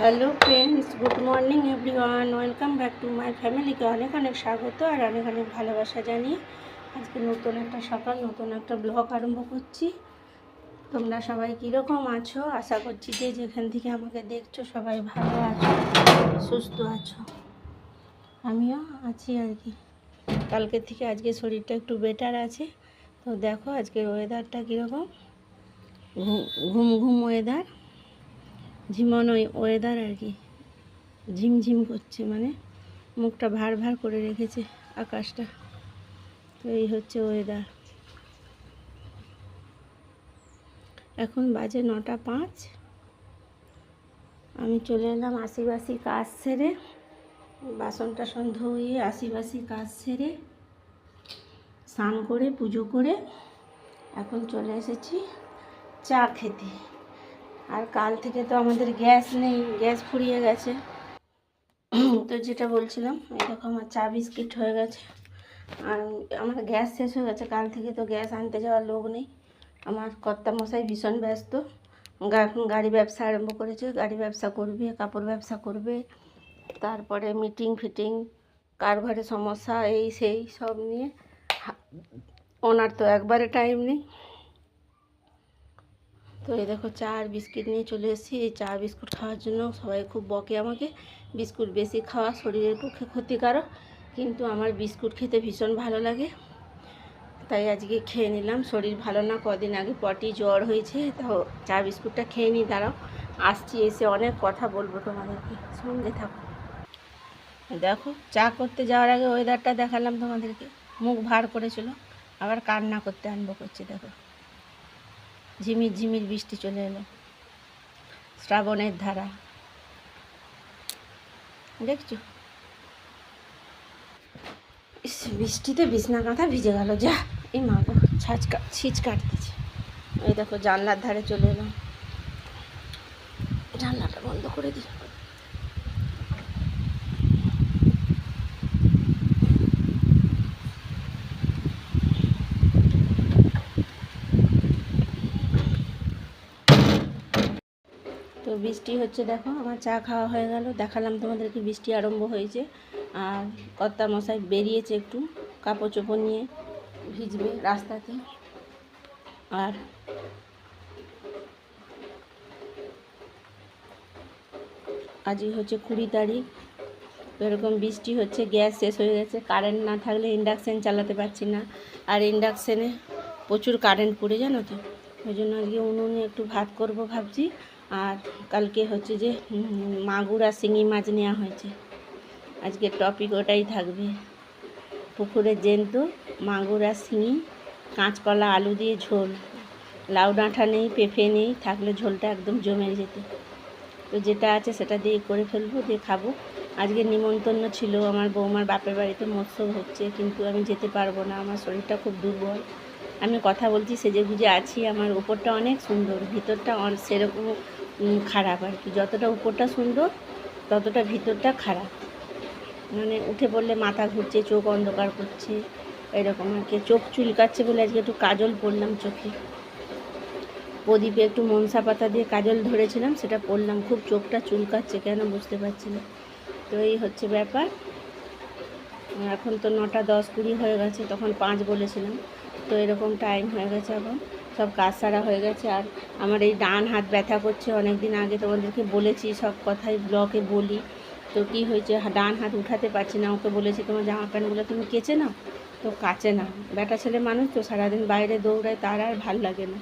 Hello friends, good morning everyone, welcome back to my ফ্যামিলিকে অনেক অনেক স্বাগত আর অনেক অনেক ভালোবাসা জানিয়ে আজকে নতুন একটা সকাল, নতুন একটা ব্লগ আরম্ভ করছি। তোমরা সবাই কীরকম আছো? আশা করছি যে যেখান থেকে আমাকে দেখছো সবাই ভালো আছো, সুস্থ আছো। আমিও আছি আর কি। কালকের থেকে আজকে শরীরটা একটু বেটার আছে। তো দেখো আজকের ওয়েদারটা কীরকম, ঘুম ঘুম ওয়েদার, ঝিমন ওয়েদার আর কি। ঝিমঝিম করছে, মানে মুখটা ভার ভার করে রেখেছে আকাশটা। তো এই হচ্ছে ওয়েদার। এখন বাজে 9:05। আমি চলে এলাম আশিবাসি কাজ সেরে, বাসন টাসন ধুয়ে আশিবাসি কাজ সেরে স্নান করে পুজো করে এখন চলে এসেছি চা খেতে। আর কাল থেকে তো আমাদের গ্যাস নেই, গ্যাস ফুরিয়ে গেছে। তো যেটা বলছিলাম, এই দেখো আমার চা বিস্কিট হয়ে গেছে। আর আমার গ্যাস শেষ হয়ে গেছে, কাল থেকে তো গ্যাস আনতে যাওয়ার লোক নেই। আমার কর্তামশাই ভীষণ ব্যস্ত, এখন গাড়ি ব্যবসা আরম্ভ করেছে, গাড়ি ব্যবসা করবে, কাপড় ব্যবসা করবে, তারপরে মিটিং ফিটিং, কার ঘরে সমস্যা, এই সেই সব নিয়ে ওনার তো একবারে টাইম নেই। তো এই দেখো চা আর বিস্কিট নিয়ে চলে এসেছি। এই চা বিস্কুট খাওয়ার জন্য সবাই খুব বকে আমাকে, বিস্কুট বেশি খাওয়া শরীরের পক্ষে ক্ষতিকারক, কিন্তু আমার বিস্কুট খেতে ভীষণ ভালো লাগে, তাই আজকে খেয়ে নিলাম। শরীর ভালো না, কদিন আগে পটি জ্বর হয়েছে, তাও চা বিস্কুটটা খেয়ে নিই। দাঁড়াও আসছি, এসে অনেক কথা বলবো তোমাদেরকে, সঙ্গে থাকো। দেখো চা করতে যাওয়ার আগে ওয়েদারটা দেখালাম তোমাদেরকে, মুখ ভার করেছিল, আবার কান্না করতে আরম্ভ করছে। দেখো ঝিমির ঝিমির বৃষ্টি চলে এলো, শ্রাবণের ধারা, দেখছো? বৃষ্টিতে বিছনা কাঁথা ভিজে গেল, যা এই মা গো, ছিঁচ কাটতেছে। এই দেখো জানলার ধারে চলে এলাম, জানলাটা বন্ধ করে দিই। তো বৃষ্টি হচ্ছে, দেখো আমার চা খাওয়া হয়ে গেল, দেখালাম তোমাদেরকে বৃষ্টি আরম্ভ হয়েছে। আর কর্তামশাই বেরিয়েছে একটু কাপড় চোপড় নিয়ে, ভিজবে রাস্তাতে। আর আজই হচ্ছে 20 তারিখ, এরকম বৃষ্টি হচ্ছে, গ্যাস শেষ হয়ে গেছে, কারেন্ট না থাকলে ইন্ডাকশান চালাতে পারছি না। আর ইন্ডাকশানে প্রচুর কারেন্ট পড়ে, জানো তো। ওই জন্য আজকে উনুনে একটু ভাত করব ভাবছি। আর কালকে হচ্ছে যে মাগুর আর শিঙি মাছ নেওয়া হয়েছে, আজকের টপিক ওটাই থাকবে। পুকুরের জ্যান্ত মাগুর আর শিঙি, কাঁচকলা আলু দিয়ে ঝোল, লাউ ডাঁটা নেই, পেঁপে নেই, থাকলে ঝোলটা একদম জমে যেত। তো যেটা আছে সেটা দিয়ে করে ফেলবো, দিয়ে খাবো। আজকে নিমন্ত্রণ ছিল, আমার বৌমার বাপের বাড়িতে মৎসব হচ্ছে, কিন্তু আমি যেতে পারবো না, আমার শরীরটা খুব দুর্বল। আমি কথা বলছি সেজে গুজে আছি, আমার উপরটা অনেক সুন্দর, ভিতরটা সেরকম খারাপ আর কি। যতটা উপরটা সুন্দর ততটা ভিতরটা খারাপ, মানে উঠে পড়লে মাথা ঘুরছে, চোখ অন্ধকার করছে, এরকম আর কি। চোখ চুলকাচ্ছে বলে আজকে একটু কাজল পরলাম চোখে, প্রদীপে একটু মনসা পাতা দিয়ে কাজল ধরেছিলাম, সেটা পরলাম। খুব চোখটা চুলকাচ্ছে, কেন বুঝতে পারছি না। তো এই হচ্ছে ব্যাপার। এখন তো 9:10-20 হয়ে গেছে, তখন 5 বলেছিলাম। তো এরকম টাইম হয়ে গেছে, এখন সব কাজ সারা হয়ে গেছে। আর আমার এই ডান হাত ব্যথা করছে, অনেক দিন আগে তোমাদেরকে বলেছি, সব কথাই ব্লগে বলি। তো কি হয়েছে, ডান হাত উঠাতে পারছি না। ওকে বলেছি তোমার জামা প্যান্টগুলো তুমি কেচে নাও, তো কাচে না। বেটা ছেলে মানুষ তো, সারাদিন বাইরে দৌড়ায়, তার আর ভাল লাগে না।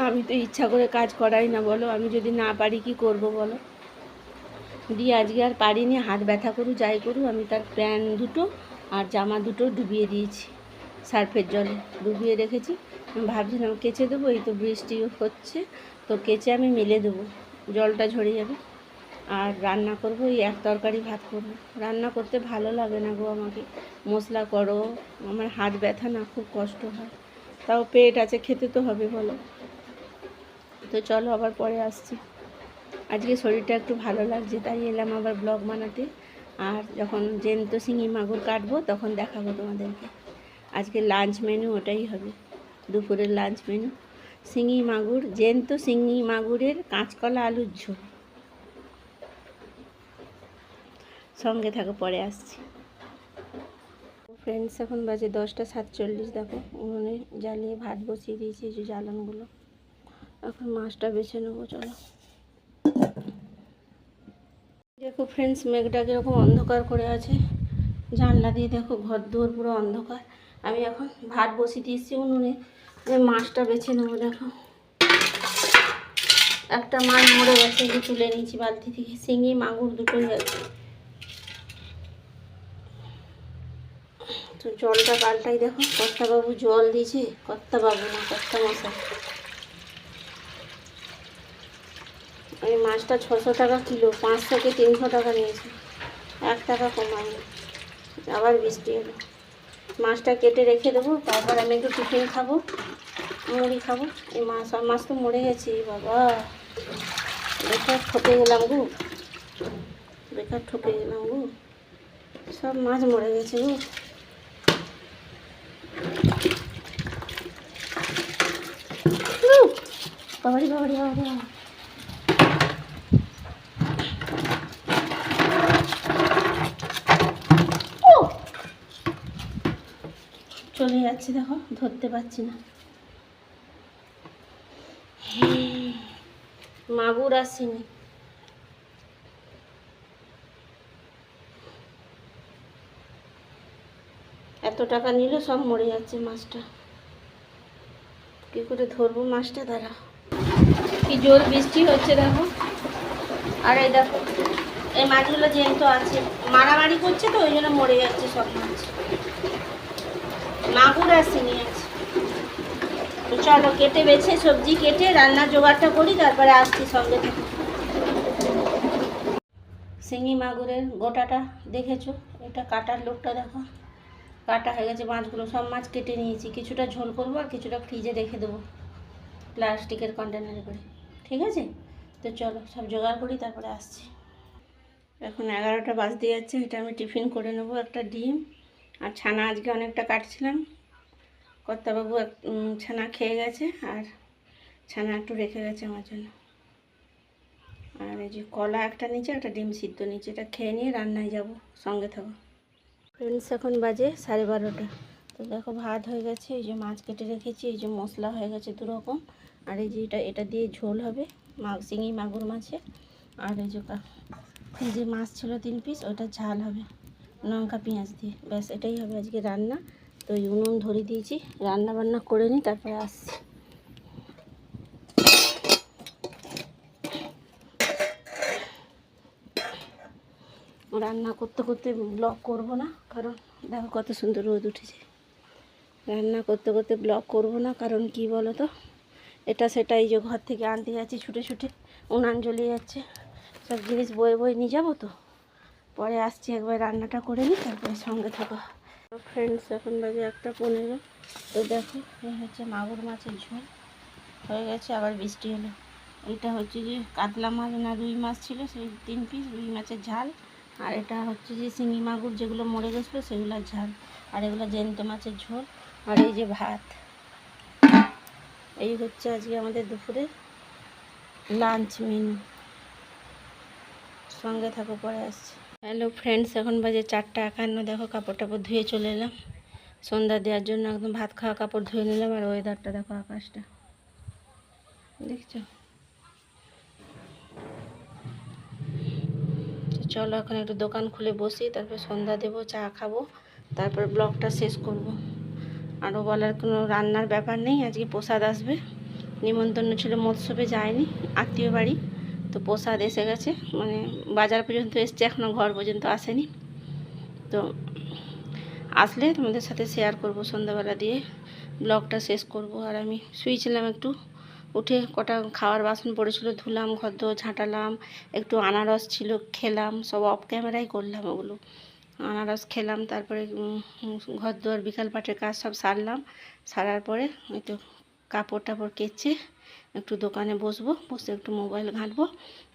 আমি তো ইচ্ছা করে কাজ করাই না, বলো। আমি যদি না পারি কি করব বলো। দিয়ে আজকে আর পারিনি, হাত ব্যথা করু যাই করু, আমি তার প্যান্ট দুটো আর জামা দুটো ডুবিয়ে দিয়েছি, সার্ফের জলে ডুবিয়ে রেখেছি। আমি ভাবছিলাম কেচে দেবো, এই তো বৃষ্টি হচ্ছে, তো কেচে আমি মেলে দেবো, জলটা ঝরে যাবে। আর রান্না করব, এই এক তরকারি ভাত করব। রান্না করতে ভালো লাগে না গো আমাকে, মশলা করো, আমার হাত ব্যথা না, খুব কষ্ট হয়। তাও পেট আছে, খেতে তো হবে বলো। তো চলো আবার পরে আসছি। আজকে শরীরটা একটু ভালো লাগছে, তাই এলাম আবার ব্লগ বানাতে। আর যখন জ্যান্ত শিঙি মাগুর কাটবো তখন দেখাবো তোমাদেরকে। আজকে লাঞ্চ মেনু ওটাই হবে, দুপুরের লাঞ্চ মেনু শিঙি মাগুর, জ্যান্ত শিঙি মাগুরের কাঁচকলা আলুর ঝোল। সঙ্গে থাকো, পরে আসছি। ফ্রেন্ডস এখন বাজে 10:47। দেখো উনুনে জ্বালিয়ে ভাত বসিয়ে দিয়েছি, এই যে জ্বালানগুলো। এখন মাছটা বেছে নেবো, চলো। দেখো ফ্রেন্ডস, মেঘটা কীরকম অন্ধকার করে আছে, জানলা দিয়ে দেখো ঘর দুয়ার পুরো অন্ধকার। আমি এখন ভাত বসিয়ে দিয়েছি উনুনে, মাছটা বেছে নেবো। দেখো একটা মাছ মরে গেছে, যে তুলে নিয়েছি বালতি থেকে। শিঙি মাগুর দুটোই আছে। তো জলটা পাল্টাই। দেখো কর্তাবাবু জল দিয়েছে, কর্তাবাবু না কর্তামশাই। এই মাছটা 600 টাকা কিলো, 500 কি 300 টাকা নিয়েছে, 1 টাকা কমায়নি। আবার বৃষ্টি এলো। মাছটা কেটে রেখে দেবো, তারপর আমি একটু টিফিন খাবো, মুড়ি খাবো। এই মাছ তো মরে গেছে বাবা, বেকার ঠকে গেলাম গো, বেকার ঠকে গেলাম গো, সব মাছ মরে গেছে গো। বাবারি বাবারি বাবারি, চলে যাচ্ছে, দেখো ধরতে পারছি না। মাগুর আসেনি। এত টাকা নিল, সব মরে যাচ্ছে মাছটা। কি করে ধরবো মাছটা, দাঁড়া। কি জোর বৃষ্টি হচ্ছে দেখো। আর এই দেখো এই মাছগুলো জ্যান্ত আছে, মারামারি করছে তো ওই জন্য মরে যাচ্ছে সব মাছ। মাগুর আসেনি আছে। তো চলো কেটে বেছে সবজি কেটে রান্নার জোগাড়টা করি, তারপরে আসছি, সঙ্গে থেকে। শিঙি মাগুরের গোটাটা দেখেছো, এটা কাটার লোকটা দেখো, কাটা হয়ে গেছে মাছগুলো। সব মাছ কেটে নিয়েছি, কিছুটা ঝোল করবো আর কিছুটা ফ্রিজে রেখে দেবো প্লাস্টিকের কন্টেনারে করে, ঠিক আছে? তো চলো সব জোগাড় করি, তারপরে আসছি। এখন 11টা বাজতে যাচ্ছে। এটা আমি টিফিন করে নেবো, একটা ডিম আর ছানা। আজকে অনেকটা কাটছিলাম, কর্তাবাবু ছানা খেয়ে গেছে, আর ছানা একটু রেখে গেছে আমার জন্য। আর এই যে কলা একটা নিচে, একটা ডিম সিদ্ধ নিচে, এটা খেয়ে নিয়ে রান্নায় যাব, সঙ্গে থাকো। ফ্রেন্ডস এখন বাজে 12:30। তো দেখো ভাত হয়ে গেছে, এই যে মাছ কেটে রেখেছি, এই যে মশলা হয়ে গেছে 2 রকম। আর এই যে এটা দিয়ে ঝোল হবে শিঙি মাগুর মাছে। আর এই যে মাছ ছিল 3 পিস, ওটা ঝাল হবে লঙ্কা পেঁয়াজ দিয়ে। ব্যাস এটাই হবে আজকে রান্না। তো এই উনুন ধরিয়ে দিয়েছি, রান্না বান্না করে নিই, তারপরে আসছি। রান্না করতে করতে ব্লগ করব না, কারণ দেখো কত সুন্দর রোদ উঠেছে। রান্না করতে করতে ব্লগ করব না, কারণ কি বলো তো, এটা সেটা এই যে ঘর থেকে আনতে যাচ্ছি ছুটে ছুটে, উনান জ্বলে যাচ্ছে, সব জিনিস বয়ে বয়ে নিয়ে যাবো। তো পরে আসছি, একবার রান্নাটা করে নিই, তারপরে সঙ্গে থাকো। ফ্রেন্ডস এখন বাজে 1:15। তো দেখো এই হচ্ছে মাগুর মাছের ঝোল হয়ে গেছে। আবার বৃষ্টি হলো। এটা হচ্ছে যে কাতলা মাছ না রুই মাছ ছিল, সেই 3 পিস রুই মাছের ঝাল। আর এটা হচ্ছে যে শিঙি মাগুর যেগুলো মরে গেছিলো সেগুলোর ঝাল। আর এগুলো জ্যান্ত মাছের ঝোল। আর এই যে ভাত। এই হচ্ছে আজকে আমাদের দুপুরে লাঞ্চ মেনু, সঙ্গে থাকো, পরে আসছি। হ্যালো ফ্রেন্ডস, এখন বাজে 4:51। দেখো কাপড় টাপড় ধুয়ে চলে এলাম সন্ধ্যা দেওয়ার জন্য। একদম ভাত খাওয়া কাপড় ধুয়ে নিলাম। আর ওয়েদারটা দেখো, আকাশটা দেখছো। চলো এখন একটু দোকান খুলে বসি, তারপর সন্ধ্যা দেবো, চা খাবো, তারপর ব্লগটা শেষ করব। আরও বলার কোনো রান্নার ব্যাপার নেই। আজকে প্রসাদ আসবে, নিমন্ত্রণ ছিল, মৎসবে যায়নি, আত্মীয় বাড়ি। তো প্রসাদ এসে গেছে, মানে বাজার পর্যন্ত এসছে, এখনও ঘর পর্যন্ত আসেনি। তো আসলে তোমাদের সাথে শেয়ার করব, সন্ধ্যাবেলা দিয়ে ব্লগটা শেষ করব। আর আমি শুয়েছিলাম একটু, উঠে কটা খাওয়ার বাসন পড়েছিল ধুলাম, ঘর দোর ঝাঁটালাম, একটু আনারস ছিল খেলাম, সব অফ ক্যামেরাই করলাম ওগুলো। আনারস খেলাম, তারপরে ঘর দোর বিকাল পাটের কাজ সব সারলাম। সারার পরে একটু কাপড় টাপড় কেচে একটু দোকানে বসবো, বসে একটু মোবাইল ঘাঁটবো,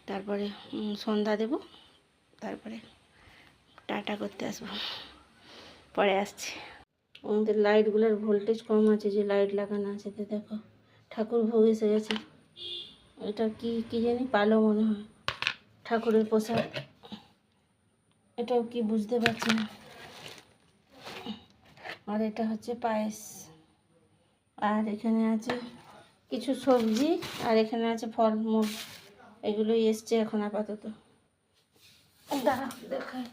তারপরে সন্ধ্যা দেব, তারপরে টাটা করতে আসবো, পরে আসছি। আমাদের লাইটগুলোর ভোল্টেজ কম আছে, যে লাইট লাগানো আছে। তো দেখো ঠাকুর ভোগ এসে গেছে। এটা কি জানি পালো মনে হয়, ঠাকুরের প্রসাদ। এটাও কি বুঝতে পারছি না। আর এটা হচ্ছে পায়েস, আর এখানে আছে কিছু সবজি, আর এখানে আছে ফলমূল। এগুলোই এসছে এখন আপাতত। দাঁড়া দেখাই,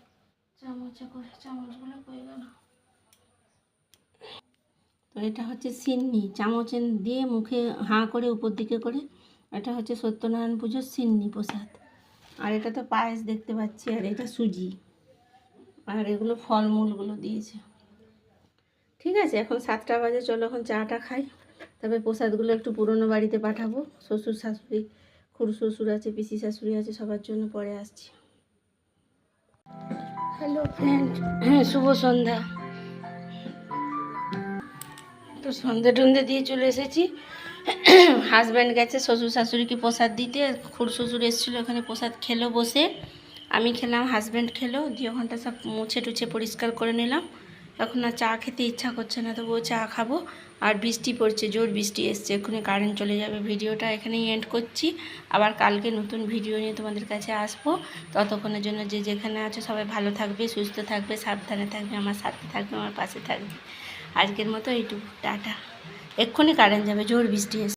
চামচে করে, চামচগুলো কই গেল। তো এটা হচ্ছে সিন্নি, চামচে দিয়ে মুখে হাঁ করে উপর দিকে করে, এটা হচ্ছে সত্যনারায়ণ পুজোর সিন্নি প্রসাদ। আর এটা তো পায়েস দেখতে পাচ্ছি, আর এটা সুজি, আর এগুলো ফলমূলগুলো দিয়েছে। ঠিক আছে, এখন 7টা বাজে, চলো এখন চাটা খাই। তবে প্রসাদগুলো একটু পুরনো বাড়িতে পাঠাবো, শ্বশুর শাশুড়ি, খুড় শ্বশুর আছে, পিসি শাশুড়ি আছে, সবার জন্য পরে আসছি। হ্যালো ফ্রেন্ড, শুভ সন্ধ্যা। তো সন্ধে টন্ধে দিয়ে চলে এসেছি। হাজব্যান্ড গেছে শ্বশুর শাশুড়িকে প্রসাদ দিতে, খুড় শ্বশুর এসেছিলো, ওখানে প্রসাদ খেলো বসে, আমি খেলাম, হাজব্যান্ড খেলো, দিয়ে ওখানটা সব মুছে টুছে পরিষ্কার করে নিলাম। এখন আর চা খেতে ইচ্ছা করছে না, তবুও চা খাবো। আর বৃষ্টি পড়ছে, জোর বৃষ্টি এসছে, এক্ষুনি কারেন্ট চলে যাবে। ভিডিওটা এখানেই এন্ড করছি, আবার কালকে নতুন ভিডিও নিয়ে তোমাদের কাছে আসবো। ততক্ষণের জন্য যে যেখানে আছো সবাই ভালো থাকবে, সুস্থ থাকবে, সাবধানে থাকবে, আমার সাথে থাকবে, আমার পাশে থাকবে। আজকের মতো এইটুকু, টাটা। এক্ষুনি কারেন্ট যাবে, জোর বৃষ্টি এসছে।